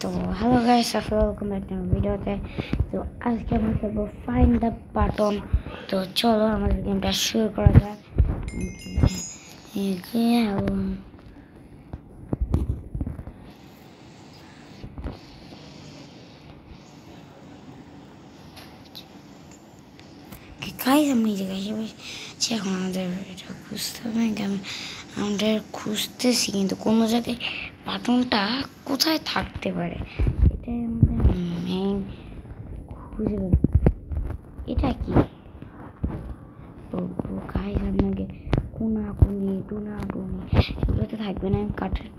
তো hello guys, welcome back to ভিডিওতে। তো আজকে আমরা খেলবো ফাইন্ড দ্য বাটন। তো চলো আমাদের গেমটা শুরু করা যাক। গাইস আমি এই জায়গায় এখন আমাদের এটা খুঁজতে হবে। আমাদের খুঁজতেছি কিন্তু কোনো জায়গায় বাটনটা কোথায় থাকতে পারে এটাই আমাদের মেইন খুঁজে। এটা কি বলবো গাইস আপনাকে? কোনাকুনি টুনাটুনি এগুলোতে থাকবে না। কাঠের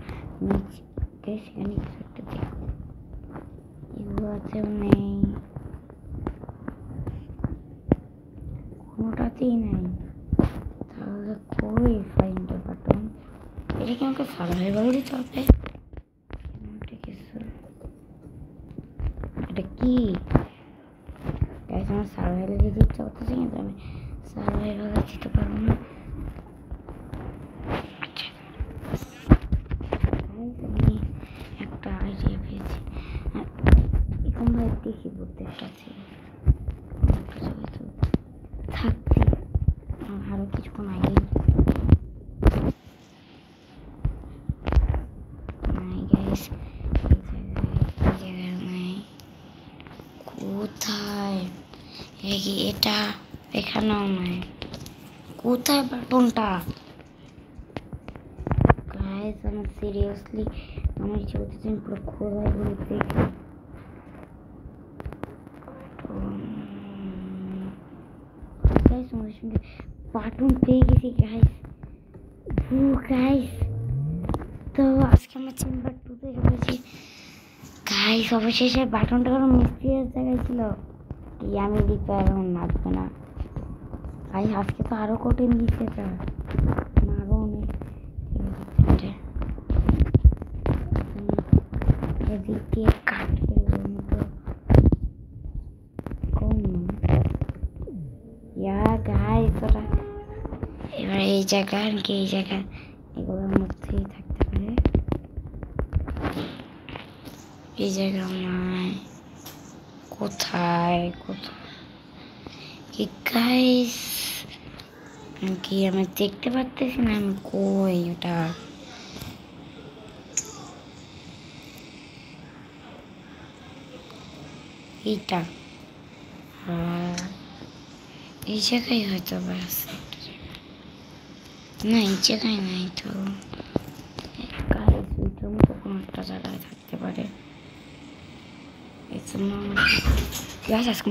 নিচে সেখানে কিছু একটা দেখো, এগুলো আছে নেই, কোনোটাতেই নেই। তাহলে কই ফাইন্ড দ্য বাটন? এটা কি আমাকে সার্ভাইভাল দিতে হবে? এটা কি গাইস? আমার সার্ভাইভাল দিতে ইচ্ছা করতেছে কিন্তু আমি সার্ভাইভাল দিতে পারবো না। আচ্ছা আমি একটা আইডিয়া পেয়েছি। এখন ভাই দেখি বুঝতে পারছি থাকছি আরো কিছুক্ষণ আগে। কোথায় এটা? এখানেও নাই। কোথায় বাটনটা? গাইস আমি সিরিয়াসলি আমার ইচ্ছে করতেছে পুরো খোলাই বলে দেখি। গাইস আমাদের সঙ্গে বাটন পেয়ে গেছি গাইস। গাইস তো আজকে আমরা চেম্বার 2 তে গেছি গাইস। অবশেষে বাটনটা কোনো মিস্টেরিয়াস জায়গায় ছিল কি আমি দিতে এখন নাচবে না গাইস। আজকে তো আরো কঠিন দিচ্ছে এটা, আরো অনেক এদিক দিয়ে কাটবে মতো কম গাইস। ওরা এবার এই জায়গা কি এই জায়গা এগুলোর মধ্যেই থাকতে পারে। এই জায়গা নয়, কোথায় কোথায় কি গাইস? কি আমি দেখতে পারতেছি না আমি কই ওটা? এইটা এই জায়গায় হয়তো ব্যাস না, এই জায়গায় নাই তো গাইস। ওইটার মতো কোনো একটা জায়গায় থাকতে পারে। গাইস আজকে